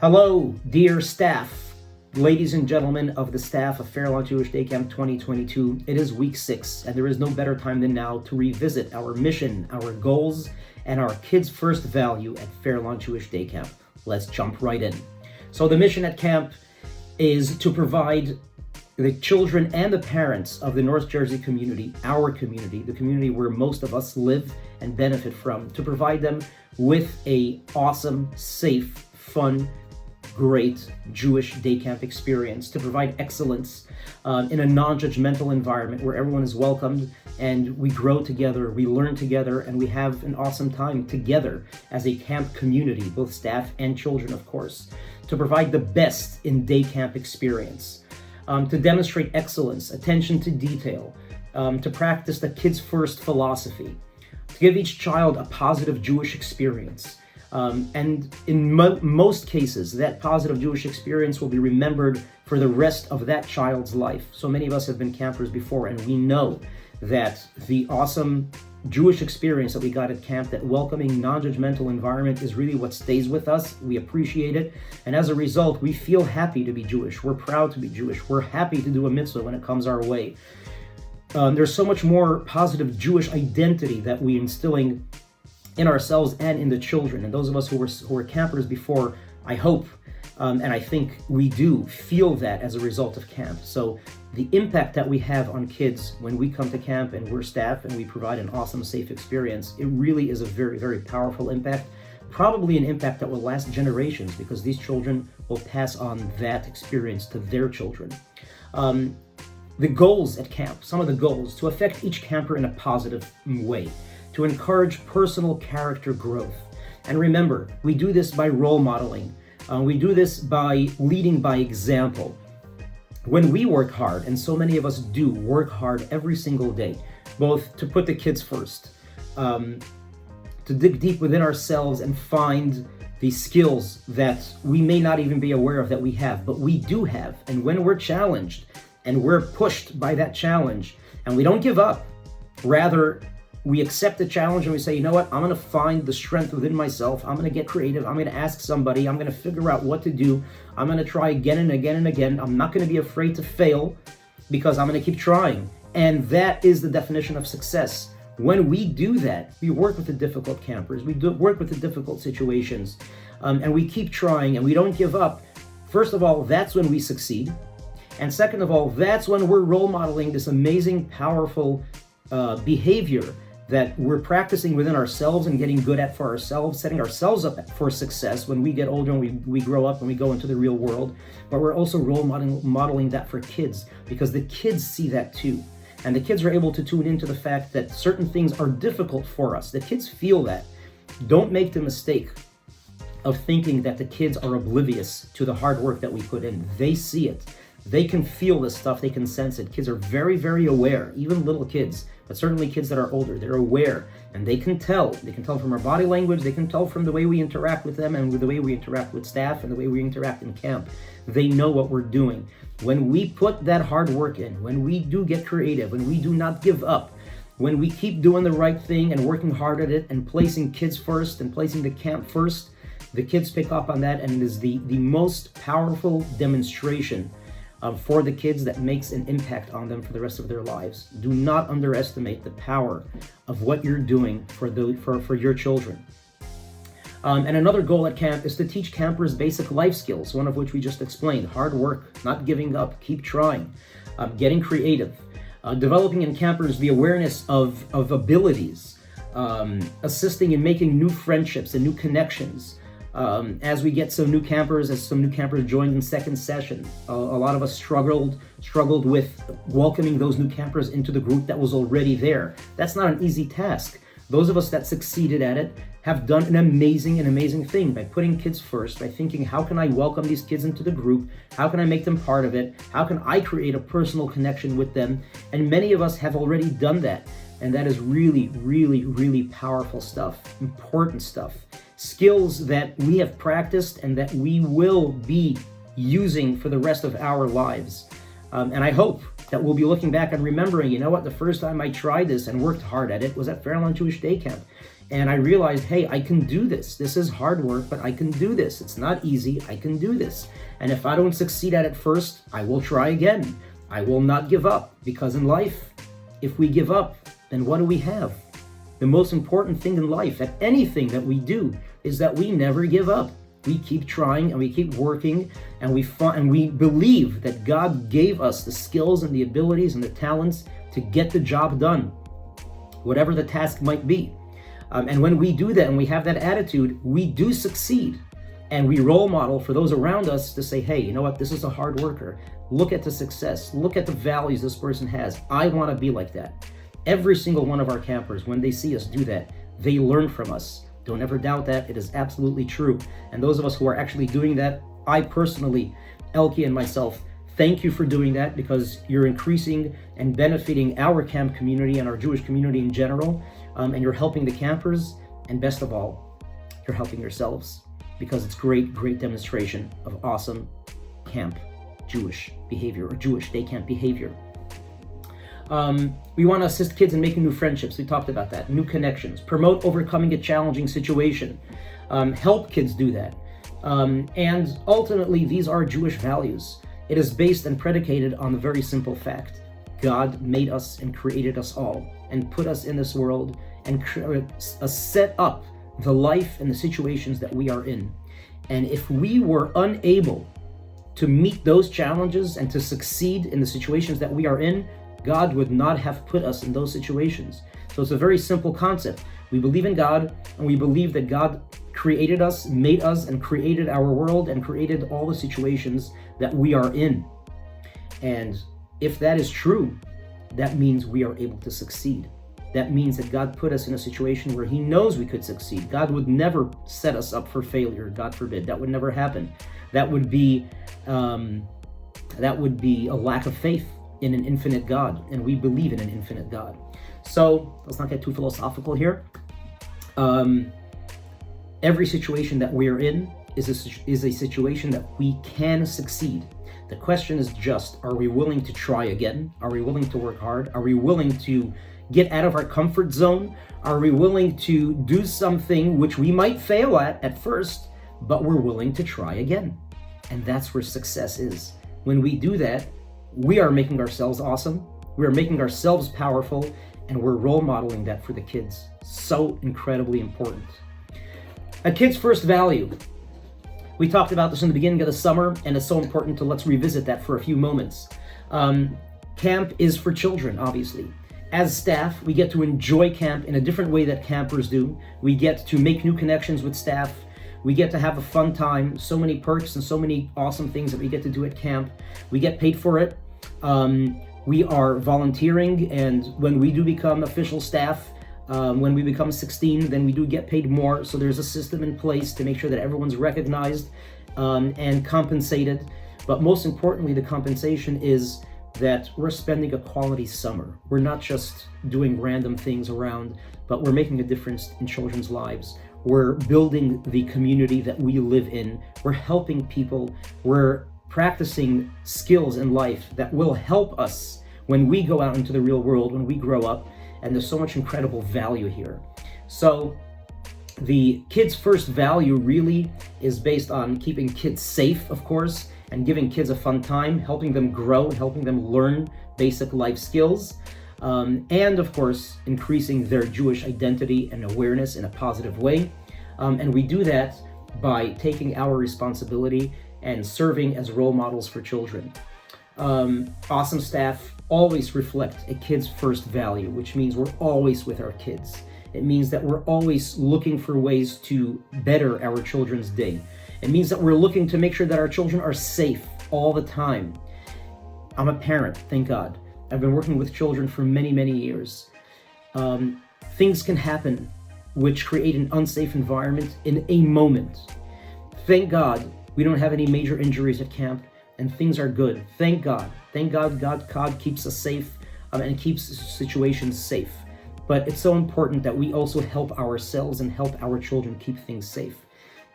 Hello, dear staff, ladies and gentlemen of the staff of Fair Lawn Jewish Day Camp 2022. It is week 6, and there is no better time than now to revisit our mission, our goals, and our kids' first value at Fair Lawn Jewish Day Camp. Let's jump right in. So the mission at camp is to provide the children and the parents of the North Jersey community, our community, the community where most of us live and benefit from, to provide them with a awesome, safe, fun, great Jewish day camp experience, to provide excellence in a non-judgmental environment where everyone is welcomed and we grow together, we learn together, and we have an awesome time together as a camp community, both staff and children, of course, to provide the best in day camp experience, to demonstrate excellence, attention to detail, to practice the kids first philosophy, to give each child a positive Jewish experience. And in most cases, that positive Jewish experience will be remembered for the rest of that child's life. So many of us have been campers before, and we know that the awesome Jewish experience that we got at camp, that welcoming, non-judgmental environment, is really what stays with us. We appreciate it. And as a result, we feel happy to be Jewish. We're proud to be Jewish. We're happy to do a mitzvah when it comes our way. There's so much more positive Jewish identity that we're instilling in ourselves and in the children. And those of us who were campers before, I hope, and I think we do feel that as a result of camp. So the impact that we have on kids when we come to camp and we're staff and we provide an awesome, safe experience, it really is a very, very powerful impact. Probably an impact that will last generations, because these children will pass on that experience to their children. The goals at camp, some of the goals, to affect each camper in a positive way, to encourage personal character growth. And remember, we do this by role modeling. We do this by leading by example. When we work hard, and so many of us do work hard every single day, both to put the kids first, to dig deep within ourselves and find the skills that we may not even be aware of that we have, but we do have. And when we're challenged and we're pushed by that challenge, and we don't give up, rather we accept the challenge and we say, you know what, I'm going to find the strength within myself. I'm going to get creative. I'm going to ask somebody. I'm going to figure out what to do. I'm going to try again and again and again. I'm not going to be afraid to fail, because I'm going to keep trying. And that is the definition of success. When we do that, we work with the difficult campers. We do work with the difficult situations, and we keep trying and we don't give up. First of all, that's when we succeed. And second of all, that's when we're role modeling this amazing, powerful behavior that we're practicing within ourselves and getting good at for ourselves, setting ourselves up for success when we get older and we grow up and we go into the real world. But we're also role modeling that for kids, because the kids see that too. And the kids are able to tune into the fact that certain things are difficult for us. The kids feel that. Don't make the mistake of thinking that the kids are oblivious to the hard work that we put in. They see it. They can feel this stuff. They can sense it. Kids are very, very aware, even little kids, but certainly kids that are older. They're aware, and they can tell. They can tell from our body language. They can tell from the way we interact with them and with the way we interact with staff and the way we interact in camp. They know what we're doing. When we put that hard work in, when we do get creative, when we do not give up, when we keep doing the right thing and working hard at it and placing kids first and placing the camp first, the kids pick up on that, and it is the most powerful demonstration for the kids that makes an impact on them for the rest of their lives. Do not underestimate the power of what you're doing for your children. And another goal at camp is to teach campers basic life skills, one of which we just explained: hard work, not giving up, keep trying, getting creative, developing in campers the awareness of abilities, assisting in making new friendships and new connections. As we get some new campers joined in second session, a lot of us struggled with welcoming those new campers into the group that was already there. That's not an easy task. Those of us that succeeded at it have done an amazing thing by putting kids first, by thinking, how can I welcome these kids into the group? How can I make them part of it? How can I create a personal connection with them? And many of us have already done that. And that is really, really, really powerful stuff, important stuff. Skills that we have practiced and that we will be using for the rest of our lives. And I hope that we'll be looking back and remembering, you know what, the first time I tried this and worked hard at it was at Fairlawn Jewish Day Camp. And I realized, hey, I can do this. This is hard work, but I can do this. It's not easy. I can do this. And if I don't succeed at it first, I will try again. I will not give up, because in life, if we give up, then what do we have? The most important thing in life, at anything that we do, is that we never give up. We keep trying and we keep working, and we believe that God gave us the skills and the abilities and the talents to get the job done, whatever the task might be. And when we do that and we have that attitude, we do succeed. And we role model for those around us to say, hey, you know what, this is a hard worker. Look at the success. Look at the values this person has. I want to be like that. Every single one of our campers, when they see us do that, they learn from us. Don't ever doubt that. It is absolutely true. And those of us who are actually doing that, I personally, Elke and myself, thank you for doing that, because you're increasing and benefiting our camp community and our Jewish community in general. And you're helping the campers. And best of all, you're helping yourselves, because it's great demonstration of awesome camp Jewish behavior, or Jewish day camp behavior. We want to assist kids in making new friendships. We talked about that. New connections. Promote overcoming a challenging situation. Help kids do that. And ultimately, these are Jewish values. It is based and predicated on the very simple fact: God made us and created us all, and put us in this world, and set up the life and the situations that we are in. And if we were unable to meet those challenges and to succeed in the situations that we are in, God would not have put us in those situations. So it's a very simple concept. We believe in God, and we believe that God created us, made us, and created our world, and created all the situations that we are in. And if that is true, that means we are able to succeed. That means that God put us in a situation where He knows we could succeed. God would never set us up for failure, God forbid. That would never happen. That would be a lack of faith in an infinite God, and we believe in an infinite God. So let's not get too philosophical here. Every situation that we are in is a situation that we can succeed. The question is just, are we willing to try again? Are we willing to work hard? Are we willing to get out of our comfort zone? Are we willing to do something which we might fail at first, but we're willing to try again? And that's where success is. When we do that, we are making ourselves awesome, we are making ourselves powerful, and we're role modeling that for the kids. So incredibly important. A kid's first value. We talked about this in the beginning of the summer, and it's so important to let's revisit that for a few moments. Camp is for children, obviously. As staff, we get to enjoy camp in a different way that campers do. We get to make new connections with staff. We get to have a fun time, so many perks and so many awesome things that we get to do at camp. We get paid for it. We are volunteering, and when we do become official staff, when we become 16, then we do get paid more. So there's a system in place to make sure that everyone's recognized and compensated. But most importantly, the compensation is that we're spending a quality summer. We're not just doing random things around, but we're making a difference in children's lives. We're building the community that we live in. We're helping people. We're practicing skills in life that will help us when we go out into the real world, when we grow up. And there's so much incredible value here. So the kids' first value really is based on keeping kids safe, of course, and giving kids a fun time, helping them grow, helping them learn basic life skills, and of course, increasing their Jewish identity and awareness in a positive way. And we do that by taking our responsibility and serving as role models for children. Awesome staff always reflect a kid's first value, which means we're always with our kids. It means that we're always looking for ways to better our children's day. It means that we're looking to make sure that our children are safe all the time. I'm a parent, thank God. I've been working with children for many, many years. Things can happen which create an unsafe environment in a moment. Thank God we don't have any major injuries at camp, and things are good. Thank God. Thank God God keeps us safe and keeps situations safe. But it's so important that we also help ourselves and help our children keep things safe.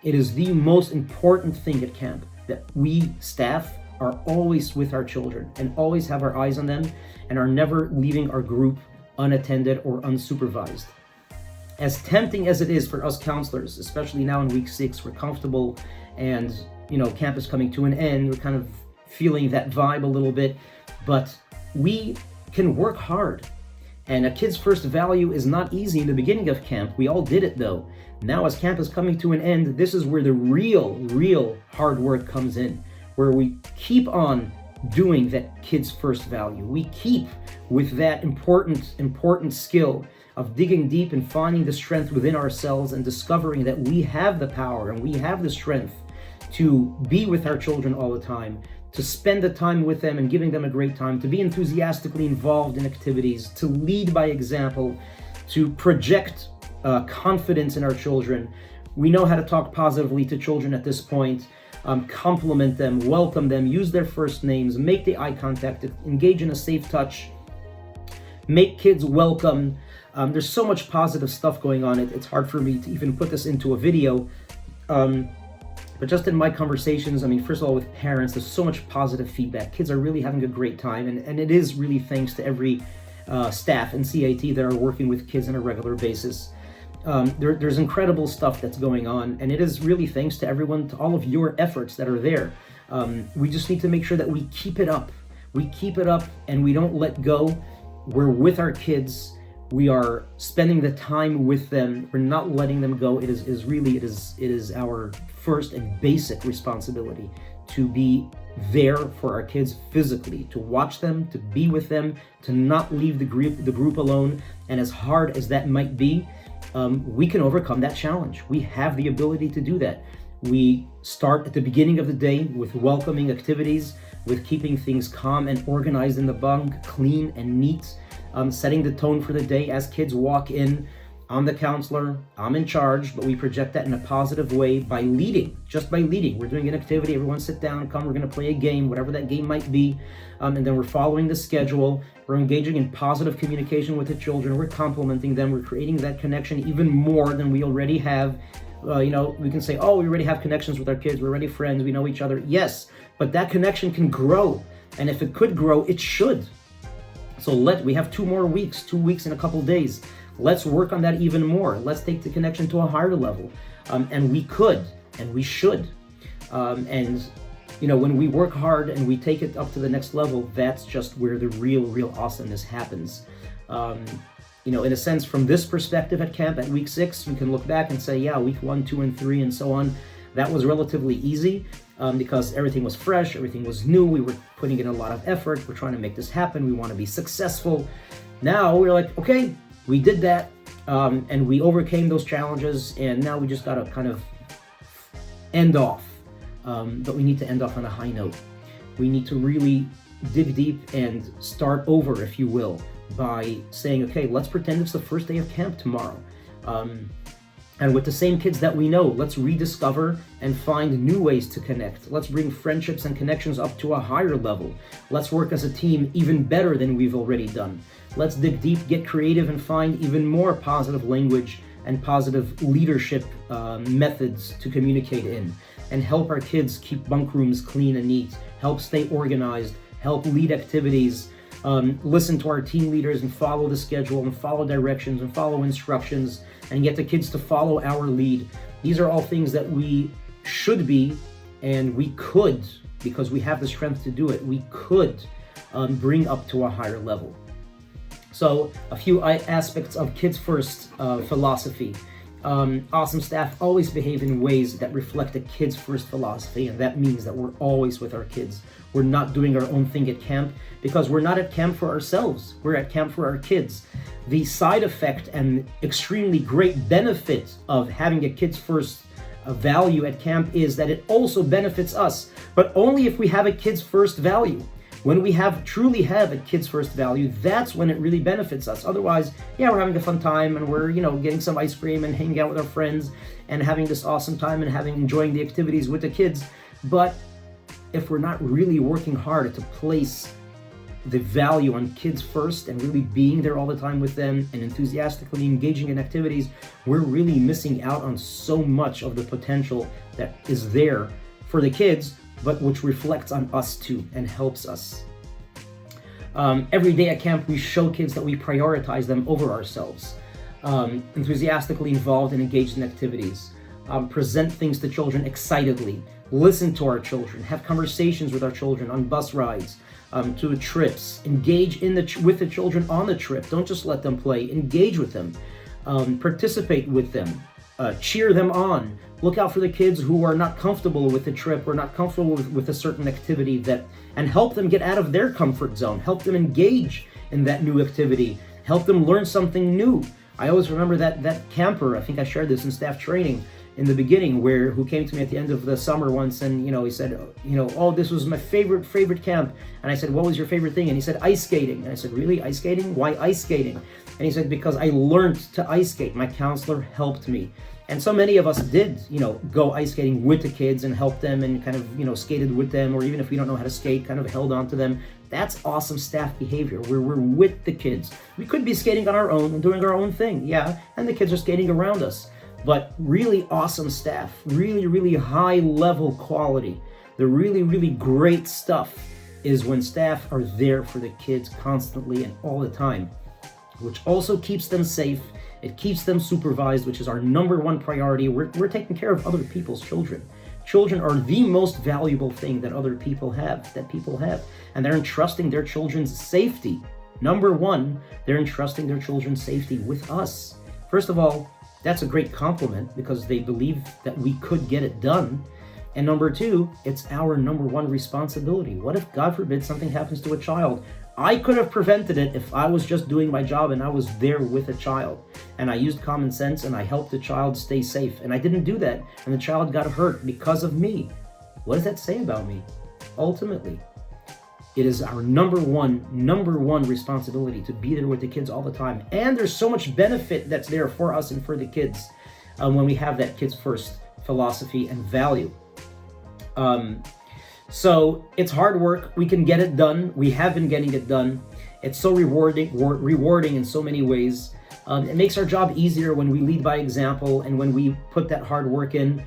It is the most important thing at camp, that we staff are always with our children and always have our eyes on them and are never leaving our group unattended or unsupervised. As tempting as it is for us counselors, especially now in week 6, we're comfortable and, camp is coming to an end. We're kind of feeling that vibe a little bit, but we can work hard. And a kid's first value is not easy in the beginning of camp. We all did it though. Now as camp is coming to an end, this is where the real hard work comes in, where we keep on doing that kid's first value. We keep with that important skill of digging deep and finding the strength within ourselves and discovering that we have the power and we have the strength to be with our children all the time, to spend the time with them and giving them a great time, to be enthusiastically involved in activities, to lead by example, to project confidence in our children. We know how to talk positively to children at this point, compliment them, welcome them, use their first names, make the eye contact, engage in a safe touch, make kids welcome. There's so much positive stuff going on. It's hard for me to even put this into a video. But just in my conversations, first of all, with parents, there's so much positive feedback. Kids are really having a great time. And it is really thanks to every staff in CIT that are working with kids on a regular basis. There's incredible stuff that's going on. And it is really thanks to everyone, to all of your efforts that are there. We just need to make sure that we keep it up. We keep it up and we don't let go. We're with our kids. We are spending the time with them. We're not letting them go. It is our first and basic responsibility to be there for our kids physically, to watch them, to be with them, to not leave the group alone. And as hard as that might be, we can overcome that challenge. We have the ability to do that. We start at the beginning of the day with welcoming activities, with keeping things calm and organized in the bunk, clean and neat, setting the tone for the day as kids walk in. I'm the counselor, I'm in charge, but we project that in a positive way by leading, just by leading. We're doing an activity, everyone sit down, come, we're gonna play a game, whatever that game might be, and then we're following the schedule, we're engaging in positive communication with the children, we're complimenting them, we're creating that connection even more than we already have. We can say, we already have connections with our kids, we're already friends, we know each other. Yes, but that connection can grow, and if it could grow, it should. So we have 2 weeks in a couple days. Let's work on that even more. Let's take the connection to a higher level. And we could, and we should. When we work hard and we take it up to the next level, that's just where the real awesomeness happens. In a sense, from this perspective at camp, at week 6, we can look back and say, yeah, week 1, 2, and 3, and so on, that was relatively easy because everything was fresh, everything was new, we were putting in a lot of effort, we're trying to make this happen, we want to be successful. Now we're like, okay, we did that, and we overcame those challenges, and now we just got to kind of end off. But we need to end off on a high note. We need to really dig deep and start over, if you will, by saying, okay, let's pretend it's the first day of camp tomorrow. And with the same kids that we know, let's rediscover and find new ways to connect. Let's bring friendships and connections up to a higher level. Let's work as a team even better than we've already done. Let's dig deep, get creative, and find even more positive language and positive leadership methods to communicate in, and help our kids keep bunk rooms clean and neat, help stay organized, help lead activities, listen to our team leaders and follow the schedule and follow directions and follow instructions and get the kids to follow our lead. These are all things that we should be, and we could, because we have the strength to do it, we could bring up to a higher level. So a few aspects of Kids First philosophy. Awesome staff always behave in ways that reflect a Kids First philosophy, and that means that we're always with our kids. We're not doing our own thing at camp because we're not at camp for ourselves. We're at camp for our kids. The side effect and extremely great benefit of having a Kids First value at camp is that it also benefits us, but only if we have a Kids First value. When we truly have a Kids First value, that's when it really benefits us. Otherwise, yeah, we're having a fun time and we're, getting some ice cream and hanging out with our friends and having this awesome time and enjoying the activities with the kids. But if we're not really working hard to place the value on kids first and really being there all the time with them and enthusiastically engaging in activities, we're really missing out on so much of the potential that is there for the kids, but which reflects on us too and helps us. Every day at camp, we show kids that we prioritize them over ourselves. Enthusiastically involved and engaged in activities. Present things to children excitedly. Listen to our children. Have conversations with our children on bus rides, to trips. Engage with the children on the trip. Don't just let them play. Engage with them. Participate with them. Cheer them on. Look out for the kids who are not comfortable with the trip or not comfortable with a certain activity, and help them get out of their comfort zone. Help them engage in that new activity. Help them learn something new. I always remember that camper, I think I shared this in staff training in the beginning, who came to me at the end of the summer once, and he said, oh, this was my favorite camp. And I said, what was your favorite thing? And he said, ice skating. And I said, really, ice skating? Why ice skating? And he said, because I learned to ice skate. My counselor helped me. And so many of us did, go ice skating with the kids and help them and kind of, skated with them, or even if we don't know how to skate, kind of held on to them. That's awesome staff behavior, where we're with the kids. We could be skating on our own and doing our own thing, yeah, and the kids are skating around us. But really awesome staff, really, really high level quality. The really, really great stuff is when staff are there for the kids constantly and all the time, which also keeps them safe. It keeps them supervised, which is our number one priority. We're taking care of other people's children. Children are the most valuable thing that people have. And they're entrusting their children's safety. Number one, they're entrusting their children's safety with us. First of all, that's a great compliment because they believe that we could get it done. And number two, it's our number one responsibility. What if, God forbid, something happens to a child? I could have prevented it if I was just doing my job and I was there with a child. And I used common sense and I helped the child stay safe. And I didn't do that. And the child got hurt because of me. What does that say about me? Ultimately, it is our number one responsibility to be there with the kids all the time. And there's so much benefit that's there for us and for the kids when we have that kids first philosophy and value. So it's hard work. We can get it done. We have been getting it done. It's so rewarding in so many ways. It makes our job easier when we lead by example and when we put that hard work in.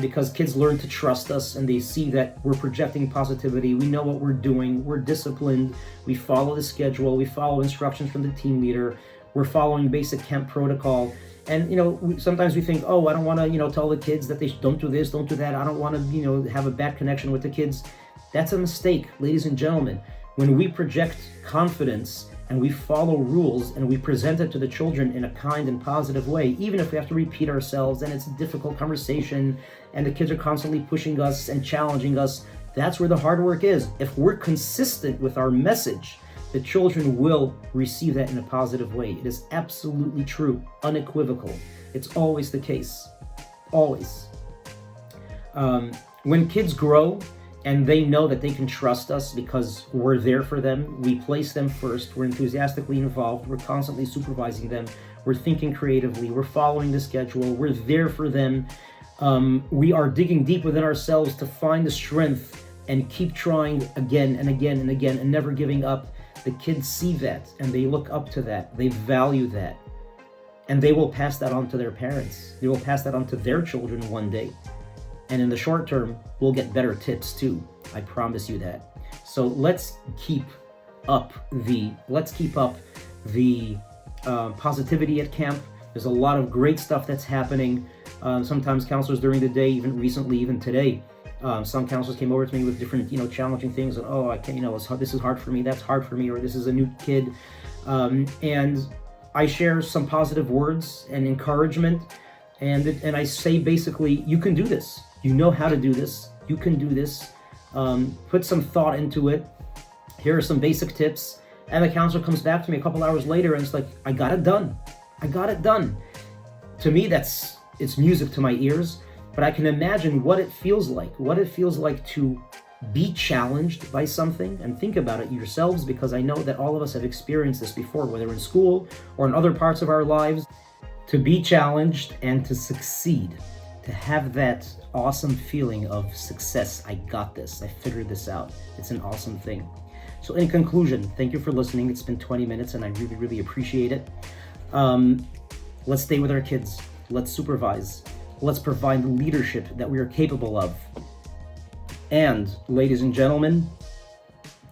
Because kids learn to trust us and they see that we're projecting positivity. We know what we're doing. We're disciplined. We follow the schedule. We follow instructions from the team leader. We're following basic camp protocol. And, sometimes we think, oh, I don't want to, tell the kids that they don't do this, don't do that. I don't want to, have a bad connection with the kids. That's a mistake, ladies and gentlemen. When we project confidence and we follow rules and we present it to the children in a kind and positive way, even if we have to repeat ourselves and it's a difficult conversation and the kids are constantly pushing us and challenging us, that's where the hard work is. If we're consistent with our message, the children will receive that in a positive way. It is absolutely true, unequivocal. It's always the case, always. When kids grow, and they know that they can trust us because we're there for them. We place them first. We're enthusiastically involved. We're constantly supervising them. We're thinking creatively. We're following the schedule. We're there for them. We are digging deep within ourselves to find the strength and keep trying again and again and again and never giving up. The kids see that and they look up to that. They value that. And they will pass that on to their parents. They will pass that on to their children one day. And in the short term, we'll get better tips too. I promise you that. So let's keep up the positivity at camp. There's a lot of great stuff that's happening. Sometimes counselors during the day, even recently, even today, some counselors came over to me with different, challenging things. And, oh, I can't, this is hard for me. That's hard for me. Or this is a new kid. And I share some positive words and encouragement. And I say basically, you can do this. You know how to do this. You can do this. Put some thought into it. Here are some basic tips. And the counselor comes back to me a couple hours later and it's like, I got it done. I got it done. To me, it's music to my ears, but I can imagine what it feels like to be challenged by something, and think about it yourselves, because I know that all of us have experienced this before, whether in school or in other parts of our lives. To be challenged and to succeed, to have that awesome feeling of success. I got this. I figured this out. It's an awesome thing. So in conclusion, thank you for listening. It's been 20 minutes and I really, really appreciate it. Let's stay with our kids. Let's supervise. Let's provide the leadership that we are capable of. And ladies and gentlemen,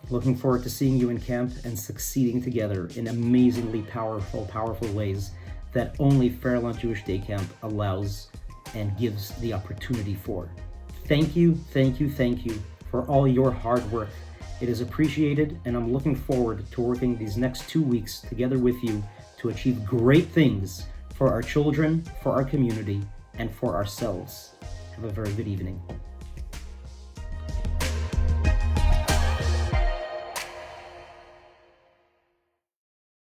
looking forward to seeing you in camp and succeeding together in amazingly powerful ways that only Fairlawn Jewish Day Camp allows and gives the opportunity for. Thank you for all your hard work. It is appreciated, and I'm looking forward to working these next 2 weeks together with you to achieve great things for our children, for our community, and for ourselves. Have a very good evening.